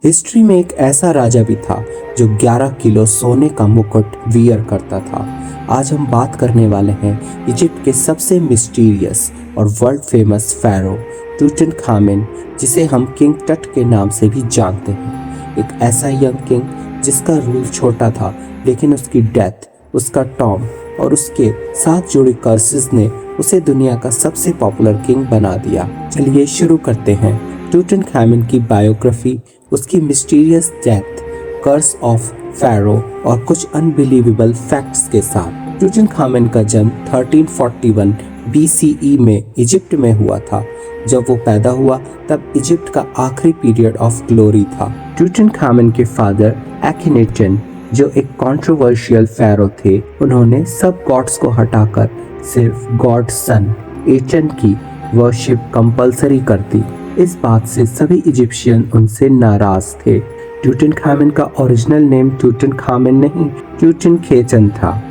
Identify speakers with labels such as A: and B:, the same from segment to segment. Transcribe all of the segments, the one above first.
A: History में एक ऐसा राजा भी था जो 11 किलो सोने का मुकुट वियर करता था। आज हम बात करने वाले हैं इजिप्ट के सबसे मिस्टीरियस और वर्ल्ड फेमस pharaoh टूटनखामेन, जिसे हम किंग टट के नाम से भी जानते हैं। एक ऐसा यंग किंग जिसका रूल छोटा था, लेकिन उसकी डेथ, उसका टॉम और उसके साथ जुड़े कर्सेस ने उसे दुनिया का सबसे पॉपुलर किंग बना दिया। चलिए शुरू करते हैं टूटनखामेन की बायोग्राफी, उसकी mysterious death, curse of pharaoh और कुछ अनबिलीवेबल फैक्ट्स के साथ। टूटनखामेन का जन्म 1341 BCE में इजिप्ट में हुआ था। जब वो पैदा हुआ तब इजिप्ट का आखिरी पीरियड ऑफ ग्लोरी था। टूटनखामेन के फादर एखिनेटन, जो एक कंट्रोवर्शियल pharaoh थे, उन्होंने सब गॉड्स को हटाकर सिर्फ गॉड सन एचन की वर्शिप कंपलसरी कर दी। इस बात से सभी इजिप्शियन उनसे नाराज थे। टूटनखामेन का ओरिजिनल नेम टूटनखामेन नहीं, टूटनखेचन था,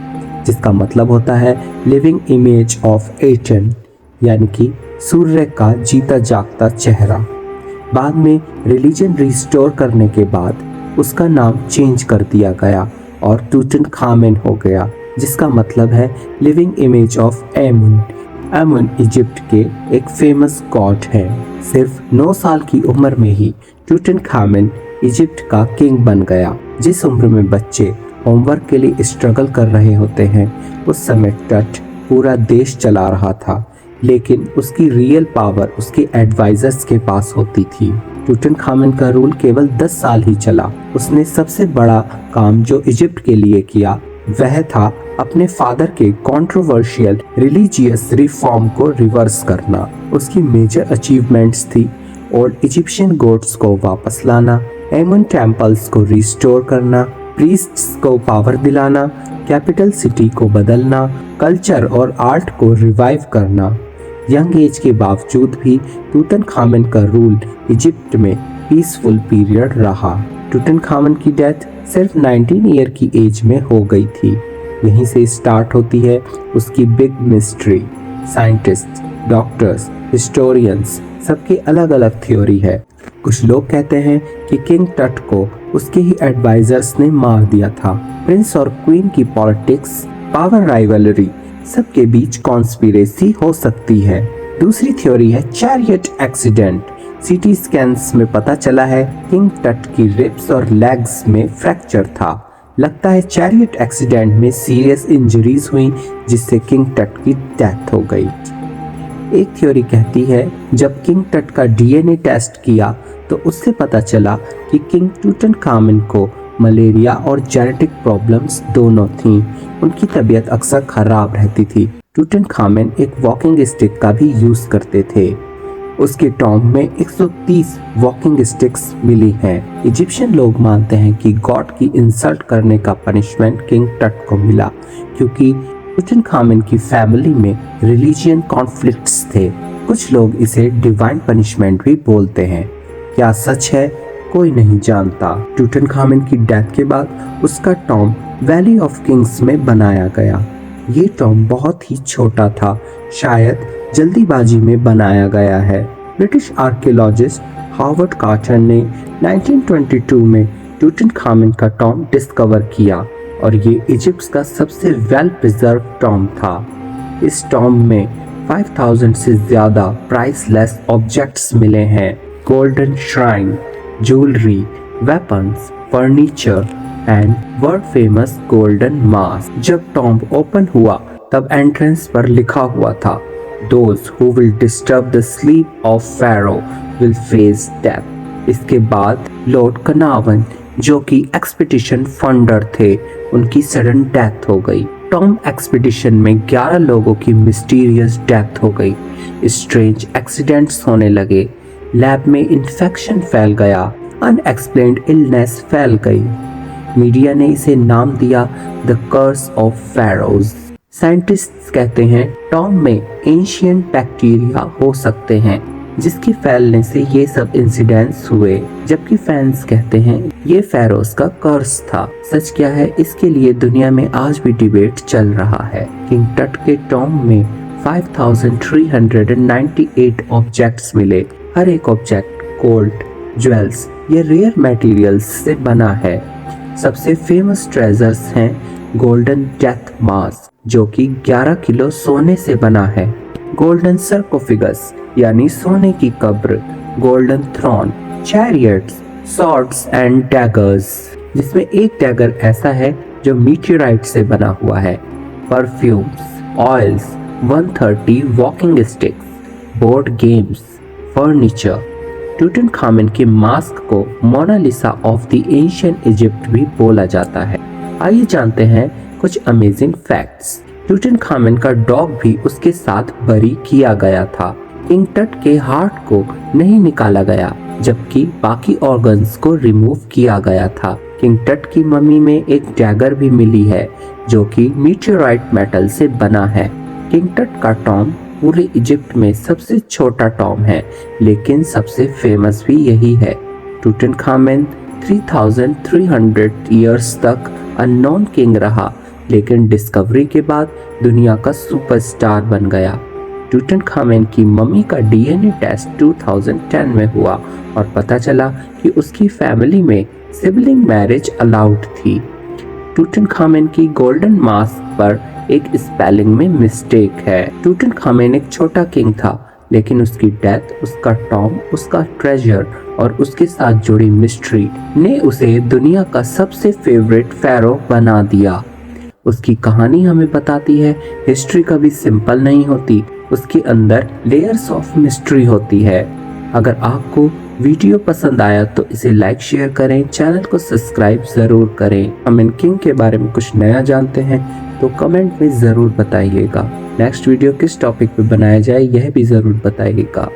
A: जिसका मतलब होता है लिविंग इमेज ऑफ एचन, यानी कि सूर्य का जीता जागता चेहरा। बाद में रिलीजन रिस्टोर करने के बाद उसका नाम चेंज कर दिया गया और टूटनखामेन हो गया, जिसका मतलब है लिविंग इमेज ऑफ एमुन। एमुन इजिप्ट के एक फेमस गॉड है। सिर्फ 9 साल की उम्र में ही टूटनखामेन इजिप्ट का किंग बन गया। जिस उम्र में बच्चे होमवर्क के लिए स्ट्रगल कर रहे होते हैं, उस समय टट पूरा देश चला रहा था, लेकिन उसकी रियल पावर उसके एडवाइजर्स के पास होती थी। टूटनखामेन का रूल केवल 10 साल ही चला। उसने सबसे बड़ा काम जो इजिप्ट के लिए किया वह था अपने फादर के कंट्रोवर्शियल रिलीजियस रिफॉर्म को रिवर्स करना। उसकी मेजर अचीवमेंट्स थी ओल्ड इजिप्शियन गॉड्स को वापस लाना, एमुन टेम्पल्स को रिस्टोर करना, प्रीस्ट्स को पावर दिलाना, कैपिटल सिटी को बदलना, कल्चर और आर्ट को रिवाइव करना। यंग एज के बावजूद भी टूटनखामेन का रूल इजिप्ट में पीसफुल पीरियड रहा। टूटनखामेन की डेथ सिर्फ 19 ईयर की एज में हो गई थी। यहीं से स्टार्ट होती है उसकी big mystery. Scientist, doctors, historians सबकी अलग अलग थ्योरी है। कुछ लोग कहते हैं कि किंग टट को उसके ही एडवाइजर्स ने मार दिया था। प्रिंस और क्वीन की पॉलिटिक्स, पावर राइवलरी, सबके बीच कॉन्स्पिरेसी हो सकती है। दूसरी थ्योरी है चैरियट एक्सीडेंट। सीटी स्कैन्स में पता चला है किंग टट की रिब्स और लेग्स में फ्रैक्चर था। लगता है चैरियट एक्सीडेंट में सीरियस इंजरीज हुई, जिससे किंग टट की डेथ हो गई। एक थ्योरी कहती है जब किंग टट का डीएनए टेस्ट किया तो उससे पता चला कि किंग टूटनखामेन को मलेरिया और जेनेटिक प्रॉब्लम्स दोनों थीं। उनकी तबीयत अक्सर खराब रहती थी। टूटनखामेन एक वॉकिंग स्टिक का भी यूज करते थे। उसके टॉम्ब में 130 वॉकिंग स्टिक्स मिली हैं। इजिप्शियन लोग मानते हैं कि गॉड की इंसल्ट करने का पनिशमेंट किंग टट को मिला, क्योंकि टूटनखामेन की फैमिली में रिलीजियन कॉन्फ्लिक्ट्स थे। कुछ लोग इसे डिवाइन पनिशमेंट भी बोलते हैं। क्या सच है, कोई नहीं जानता। टूटनखामेन की डेथ के बाद उसका टॉम्ब वैली ऑफ किंग्स में बनाया गया। ये टॉम्ब बहुत ही छोटा था, शायद जल्दीबाजी में बनाया गया है। ब्रिटिश आर्कियोलॉजिस्ट हार्वर्ड कार्टर ने 1922 में टूटनखामेन का टॉम्ब डिस्कवर किया और ये इजिप्ट का सबसे वेल प्रिजर्व टॉम्ब था। इस टॉम्ब में 5000 से ज्यादा प्राइसलेस ऑब्जेक्ट्स मिले हैं। Golden shrine, jewellery, weapons, furniture and world famous golden mask. जब टॉम्ब ओपन हुआ तब एंट्रेंस पर लिखा हुआ था, Those who will disturb the sleep of Pharaoh will face death। इसके बाद लॉर्ड कनावन, जो कि एक्सपीडिशन फंडर थे, उनकी सडन डेथ हो गई। टॉम्ब एक्सपीडिशन में 11 लोगों की मिस्टीरियस डेथ हो गई। स्ट्रेंज एक्सीडेंट्स होने लगे, लैब में इन्फेक्शन फैल गया, अनएक्सप्लेन्ड इलनेस फैल गई। मीडिया ने इसे नाम दिया the curse of pharaohs। Scientists कहते हैं टॉम्ब में एंशिएंट बैक्टीरिया हो सकते हैं, जिसके फैलने से ये सब इंसिडेंट्स हुए, जबकि फैंस कहते हैं ये pharaohs का कर्स था। सच क्या है, इसके लिए दुनिया में आज भी डिबेट चल रहा है। किंग टट के टॉम्ब में 5398 ऑब्जेक्ट्स मिले। हर एक ऑब्जेक्ट गोल्ड, ज्वेल्स ये रेयर मटेरियल्स से बना है। सबसे फेमस ट्रेजर्स हैं गोल्डन डेथ मास्क जो कि 11 किलो सोने से बना है, गोल्डन सर्कोफिगस यानी सोने की कब्र, golden throne, chariots, swords and daggers जिसमें एक डैगर ऐसा है जो मीटियोराइट से बना हुआ है, perfumes, oils, 130 walking sticks, board games, furniture. Tutankhamun के मास्क को Mona Lisa of the ancient Egypt भी बोला जाता है। आइए जानते हैं कुछ अमेजिंग फैक्ट्स। टूटनखामेन का डॉग भी उसके साथ बरी किया गया था। किंग टट के हार्ट को नहीं निकाला गया जबकि बाकी ऑर्गन्स को रिमूव किया गया था। किंग टट की मम्मी में एक डैगर भी मिली है जो कि मीटियोराइट मेटल से बना है। किंग टट का टॉम पूरे इजिप्ट में सबसे छोटा टॉम है लेकिन सबसे फेमस भी यही है। टूटनखामेन 3300 इयर्स तक अननोन किंग रहा लेकिन डिस्कवरी के बाद दुनिया का सुपरस्टार बन गया। टूटनखामेन की मम्मी का डीएनए टेस्ट 2010 में हुआ और पता चला कि उसकी फैमिली में सिबलिंग मैरिज अलाउड थी। टूटनखामेन की गोल्डन मास्क पर एक स्पेलिंग में मिस्टेक है। टूटनखामेन एक छोटा किंग था लेकिन उसकी डेथ, उसका टॉम, उसका ट्रेजर और उसके साथ जुड़ी मिस्ट्री ने उसे दुनिया का सबसे फेवरेट फेरो बना दिया। उसकी कहानी हमें बताती है हिस्ट्री कभी सिंपल नहीं होती, उसके अंदर लेयर्स ऑफ मिस्ट्री होती है। अगर आपको वीडियो पसंद आया तो इसे लाइक शेयर करें, चैनल को सब्सक्राइब जरूर करें। हम इन किंग के बारे में कुछ नया जानते हैं तो कमेंट में जरूर बताइएगा। नेक्स्ट वीडियो किस टॉपिक पे बनाया जाए यह भी जरूर बताइएगा।